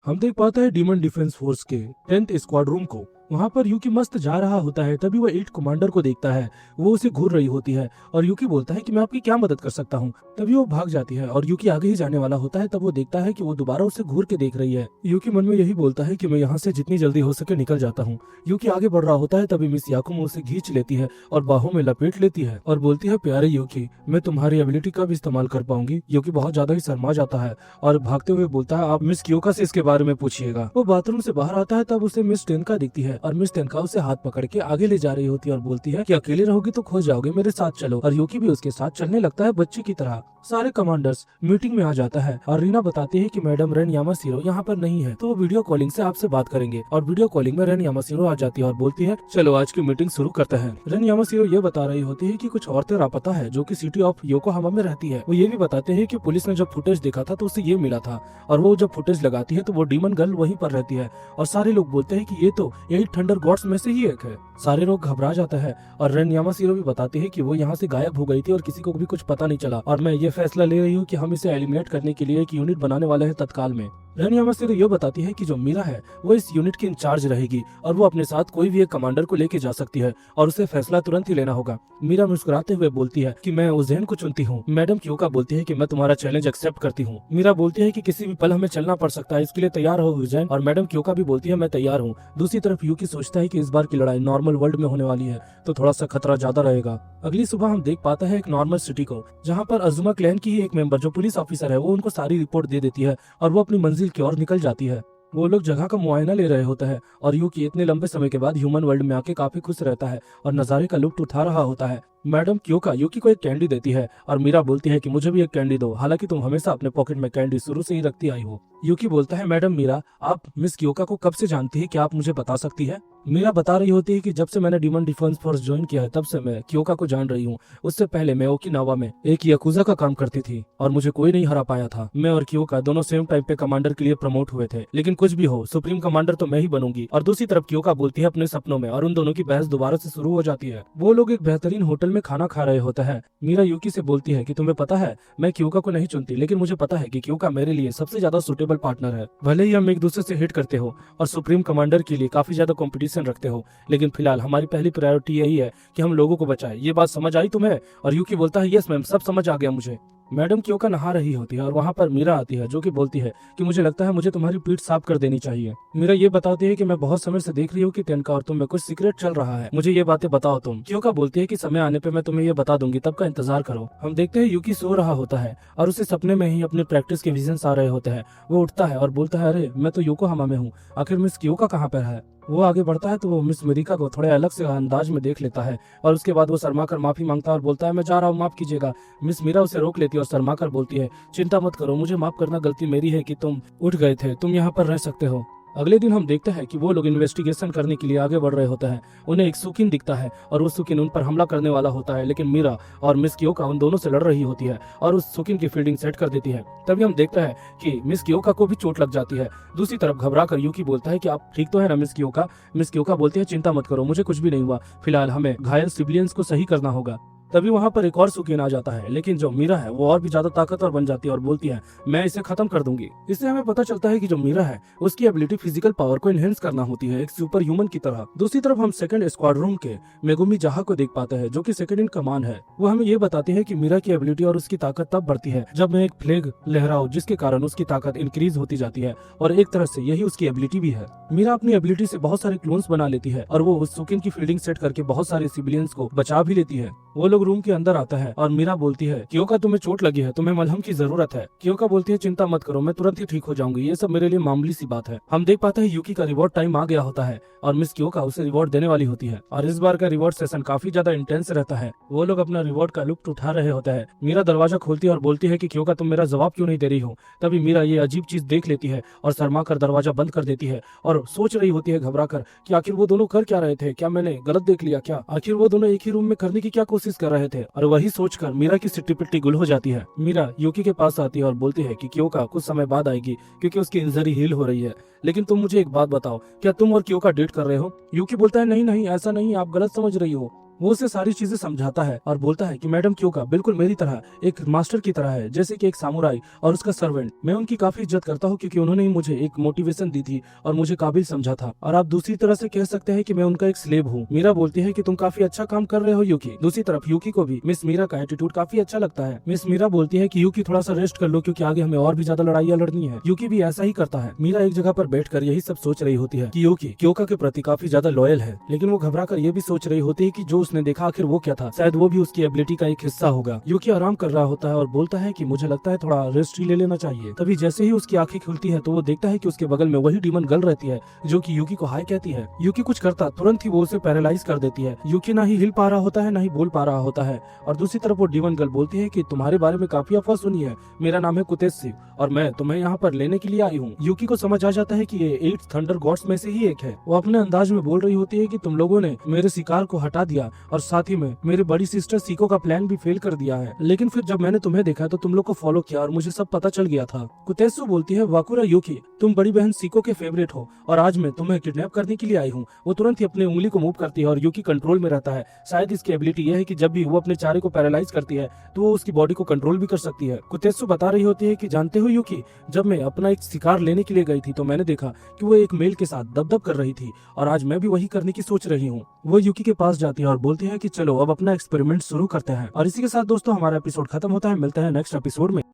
हम देख पाते हैं डीमन डिफेंस फोर्स के 10th स्क्वाड रूम को। वहाँ पर यूकी मस्त जा रहा होता है, तभी वो 8 कमांडर को देखता है। वो उसे घूर रही होती है और यूकी बोलता है कि मैं आपकी क्या मदद कर सकता हूँ। तभी वो भाग जाती है और यूकी आगे ही जाने वाला होता है, तब वो देखता है कि वो दोबारा उसे घूर के देख रही है। यूकी मन में यही बोलता है कि मैं यहाँ से जितनी जल्दी हो सके निकल जाता हूँ। यूकी आगे बढ़ रहा होता है, तभी मिस याकुमो उसे खींच लेती है और बाहों में लपेट लेती है और बोलती है, प्यारे यूकी, मैं तुम्हारी एबिलिटी कब इस्तेमाल कर पाऊंगी। यूकी बहुत ज्यादा ही शर्मा जाता है और भागते हुए बोलता है, आप मिस क्योका से इसके बारे में पूछिएगा। वो बाथरूम से बाहर आता है, तब उसे मिस टेनका दिखती है और मिस टेनका उसे हाथ पकड़ के आगे ले जा रही होती है और बोलती है कि अकेले रहोगी तो खो जाओगे, मेरे साथ चलो। और यूकी भी उसके साथ चलने लगता है बच्चे की तरह। सारे कमांडर्स मीटिंग में आ जाता है और रीना बताती है कि मैडम रेन यामाशिरो यहाँ पर नहीं है, तो वो वीडियो कॉलिंग से आपसे बात करेंगे। और वीडियो कॉलिंग में रेन यामाशिरो आ जाती है और बोलती है, चलो आज की मीटिंग शुरू करते हैं। रेन यामाशिरो ये बता रही होती है कि कुछ औरतें लापता है जो कि सिटी ऑफ योकोहामा में रहती है। वो ये भी बताते हैं कि पुलिस ने जब फुटेज देखा था तो उसे ये मिला था, और वो जब फुटेज लगाती है तो वो डीमन गर्ल वहीं पर रहती है। और सारे लोग बोलते हैं कि ये तो 8 थंडर गॉड्स में से ही एक है। सारे लोग घबरा जाते हैं और रेन यामाशिरो भी बताती है कि वो यहाँ से गायब हो गई थी और किसी को भी कुछ पता नहीं चला, और मैं ये फैसला ले रही हूँ कि हम इसे एलिमिनेट करने के लिए एक यूनिट बनाने वाले हैं तत्काल में। रेन यामाशिरो ये बताती है कि जो मीरा है वो इस यूनिट की इंचार्ज रहेगी और वो अपने साथ कोई भी एक कमांडर को लेके जा सकती है और उसे फैसला तुरंत ही लेना होगा। मीरा मुस्कुराते हुए बोलती है कि मैं उज्जैन को चुनती हूँ। मैडम क्योका बोलती है कि मैं तुम्हारा चैलेंज एक्सेप्ट करती हूँ। मीरा बोलती है कि किसी भी पल हमें चलना पड़ सकता है, इसके लिए तैयार हो उज्जैन। और मैडम क्योका भी बोलती है मैं तैयार हूँ। दूसरी तरफ यूकी सोचता है कि इस बार की लड़ाई नॉर्मल वर्ल्ड में होने वाली है, तो थोड़ा सा खतरा ज्यादा रहेगा। अगली सुबह हम देख पाते हैं एक नॉर्मल सिटी को, जहाँ पर अजुमा क्लैन की ही एक मेंबर जो पुलिस ऑफिसर है वो उनको सारी रिपोर्ट दे देती है और वो अपनी मंजिल की ओर निकल जाती है। वो लोग जगह का मुआयना ले रहे होते हैं और यूकी इतने लंबे समय के बाद ह्यूमन वर्ल्ड में आके काफी खुश रहता है और नजारे का लुत्फ उठा रहा होता है। मैडम क्योका यूकी को एक कैंडी देती है और मीरा बोलती है कि मुझे भी एक कैंडी दो, हालांकि तुम हमेशा अपने पॉकेट में कैंडी शुरू से ही रखती आई हो। यूकी बोलता है, मैडम मीरा, आप मिस क्योका को कब से जानती है, क्या आप मुझे बता सकती है। मीरा बता रही होती है कि जब से मैंने डीमन डिफेंस फोर्स ज्वाइन किया है तब से मैं क्योका को जान रही हूँ। उससे पहले मैं ओकिनावा में एक याकुजा का काम करती थी और मुझे कोई नहीं हरा पाया था। मैं और क्योका दोनों सेम टाइम पे कमांडर के लिए प्रमोट हुए थे, लेकिन कुछ भी हो सुप्रीम कमांडर तो मैं ही बनूंगी। और दूसरी तरफ क्योका बोलती है अपने सपनों में, और उन दोनों की बहस दोबारा से शुरू हो जाती है। वो लोग एक बेहतरीन होटल में खाना खा रहे होता है। मीरा यूकी से बोलती है कि तुम्हें पता है मैं क्योका को नहीं चुनती, लेकिन मुझे पता है कि क्योका मेरे लिए सबसे ज्यादा सुटेबल पार्टनर है। भले ही हम एक दूसरे से हिट करते हो और सुप्रीम कमांडर के लिए काफी ज्यादा कंपटीशन रखते हो, लेकिन फिलहाल हमारी पहली प्रायोरिटी यही है कि हम लोगों को बचाएं। ये बात समझ आई तुम्हें। और यूकी बोलता है, यस मैम, सब समझ आ गया मुझे। मैडम क्योका नहा रही होती है और वहाँ पर मीरा आती है जो कि बोलती है कि मुझे लगता है मुझे तुम्हारी पीठ साफ कर देनी चाहिए। मीरा ये बताती है कि मैं बहुत समय से देख रही हूँ कि टेनका और तुम में कुछ सीक्रेट चल रहा है, मुझे ये बातें बताओ तुम। क्योका बोलती है कि समय आने पे मैं तुम्हें ये बता दूंगी, तब का इंतजार करो। हम देखते हैं यूकी सो रहा होता है और उसे सपने में ही अपने प्रैक्टिस के विजन्स आ रहे होते हैं। वो उठता है और बोलता है, अरे मैं तो योकोहामा में हूँ, आखिर मिस क्योका कहाँ पर है। वो आगे बढ़ता है तो वो मिस मिरिका को थोड़े अलग से अंदाज में देख लेता है और उसके बाद वो शर्मा कर माफी मांगता है और बोलता है, मैं जा रहा हूँ, माफ कीजिएगा। मिस मीरा उसे रोक लेती है और शर्मा कर बोलती है, चिंता मत करो, मुझे माफ करना, गलती मेरी है कि तुम उठ गए थे, तुम यहाँ पर रह सकते हो। अगले दिन हम देखते हैं कि वो लोग इन्वेस्टिगेशन करने के लिए आगे बढ़ रहे होते हैं। उन्हें एक सुकिन दिखता है और वो सुकिन उन पर हमला करने वाला होता है, लेकिन मीरा और मिस क्योका उन दोनों से लड़ रही होती है और उस सुकिन की फील्डिंग सेट कर देती है। तभी हम देखते हैं कि मिस क्योका को भी चोट लग जाती है। दूसरी तरफ घबरा कर यूकी बोलता है कि आप ठीक तो है ना मिस क्योका। मिस क्योका बोलती है, चिंता मत करो, मुझे कुछ भी नहीं हुआ, फिलहाल हमें घायल सिविलियंस को सही करना होगा। तभी वहाँ पर एक और सुकीन आ जाता है, लेकिन जो मीरा है वो और भी ज्यादा ताकतवर बन जाती है और बोलती है, मैं इसे खत्म कर दूंगी। इससे हमें पता चलता है कि जो मीरा है उसकी एबिलिटी फिजिकल पावर को एनहेंस करना होती है, एक सुपर ह्यूमन की तरह। दूसरी तरफ हम सेकंड स्क्वाड रूम के मेगुमी जहा को देख पाते हैं जो कि सेकंड इन कमांड है। वो हमें ये बताती है कि मीरा की एबिलिटी और उसकी ताकत तब बढ़ती है जब मैं एक फ्लैग लहराऊं, जिसके कारण उसकी ताकत इंक्रीज होती जाती है, और एक तरह से यही उसकी एबिलिटी भी है। मीरा अपनी एबिलिटी से बहुत सारे क्लोन्स बना लेती है और वो उस सुकिन की फील्डिंग सेट करके बहुत सारे सिविलियंस को बचा भी लेती है। वो लोग रूम के अंदर आता है और मीरा बोलती है, क्योका तुम्हें चोट लगी है, तुम्हें मलहम की जरूरत है। क्योका बोलती है, चिंता मत करो, मैं तुरंत ही ठीक हो जाऊंगी, ये सब मेरे लिए मामूली सी बात है। हम देख पाते हैं यूकी का रिवॉर्ड टाइम आ गया होता है और मिस क्योका उसे रिवॉर्ड देने वाली होती है और इस बार का रिवॉर्ड सेशन काफी ज्यादा इंटेंस रहता है। वो लोग अपना रिवॉर्ड का लुत्फ उठा रहे होते हैं। मीरा दरवाजा खोलती है और बोलती है कि क्योका तुम मेरा जवाब क्यों नहीं दे रही हो। तभी मीरा ये अजीब चीज देख लेती है और शर्मा कर दरवाजा बंद कर देती है और सोच रही होती है घबरा कर कि आखिर वो दोनों कर क्या रहे थे, क्या मैंने गलत देख लिया, क्या आखिर वो दोनों एक ही रूम में करने की क्या कोशिश कर रहे थे। और वही सोचकर मीरा की सिट्टी पिट्टी गुल हो जाती है। मीरा यूकी के पास आती है और बोलती है कि क्योका कुछ समय बाद आएगी क्योंकि उसकी इंजरी हील हो रही है, लेकिन तुम मुझे एक बात बताओ, क्या तुम और क्योका डेट कर रहे हो। यूकी बोलता है, नहीं नहीं, ऐसा नहीं, आप गलत समझ रही हो। वो उसे सारी चीजें समझाता है और बोलता है कि मैडम क्योका बिल्कुल मेरी तरह एक मास्टर की तरह है, जैसे कि एक सामुराई और उसका सर्वेंट। मैं उनकी काफी इज्जत करता हूँ क्योंकि उन्होंने ही मुझे एक मोटिवेशन दी थी और मुझे काबिल समझा था। और आप दूसरी तरह से कह सकते हैं कि मैं उनका एक स्लेव हूँ। मीरा बोलती है कि तुम काफी अच्छा काम कर रहे हो यूकी। दूसरी तरफ यूकी को भी मिस मीरा का एटीट्यूड काफी अच्छा लगता है। मिस मीरा बोलती है कि यूकी थोड़ा सा रेस्ट कर लो क्योंकि आगे हमें और भी ज्यादा लड़ाइयाँ लड़नी है। यूकी भी ऐसा ही करता है। मीरा एक जगह पर बैठकर यही सब सोच रही होती है कि यूकी क्योका के प्रति काफी ज्यादा लॉयल है, लेकिन वो घबरा कर ये भी सोच रही होती है कि जो उसने देखा आखिर वो क्या था, शायद वो भी उसकी एबिलिटी का एक हिस्सा होगा। यूकी आराम कर रहा होता है और बोलता है कि मुझे लगता है थोड़ा रेस्ट ही ले लेना चाहिए। तभी जैसे ही उसकी आंखें खुलती है तो वो देखता है कि उसके बगल में वही डीमन गर्ल रहती है जो कि यूकी को हाय कहती है। यूकी कुछ करता तुरंत ही वो उसे पैरालाइज कर देती है। यूकी ना ही हिल पा रहा होता है ना ही बोल पा रहा होता है। और दूसरी तरफ वो डीमन गर्ल बोलती है कि तुम्हारे बारे में काफी अफवाह सुनी है, मेरा नाम है कुतेत्सु और मैं तुम्हें यहाँ पर लेने के लिए आई हूँ। यूकी को समझ आ जाता है कि ये 8 थंडर गॉड्स में से ही एक है। वो अपने अंदाज में बोल रही होती है कि तुम लोगों ने मेरे शिकार को हटा दिया और साथ ही में मेरी बड़ी सिस्टर सीको का प्लान भी फेल कर दिया है, लेकिन फिर जब मैंने तुम्हें देखा तो तुम लोग को फॉलो किया और मुझे सब पता चल गया था। कुतेत्सु बोलती है वाकुरा यूकी, तुम बड़ी बहन सीको के फेवरेट हो और आज मैं तुम्हें किडनैप करने के लिए आई हूँ। वो तुरंत ही अपनी उंगली को मूव करती है और यूकी कंट्रोल में रहता है। शायद इसकी एबिलिटी यह है कि जब भी वो अपने चारे को पैरालाइज करती है तो वो उसकी बॉडी को कंट्रोल भी कर सकती है। कुतेत्सु बता रही होती है कि जानते हो यूकी, जब मैं अपना एक शिकार लेने के लिए गई थी तो मैंने देखा कि वो एक मेल के साथ दबदब कर रही थी और आज मैं भी वही करने की सोच रही हूँ। वो यूकी के पास जाती है और बोलती है कि चलो अब अपना एक्सपेरिमेंट शुरू करते हैं। और इसी के साथ दोस्तों हमारा एपिसोड खत्म होता है। मिलते हैं नेक्स्ट एपिसोड में।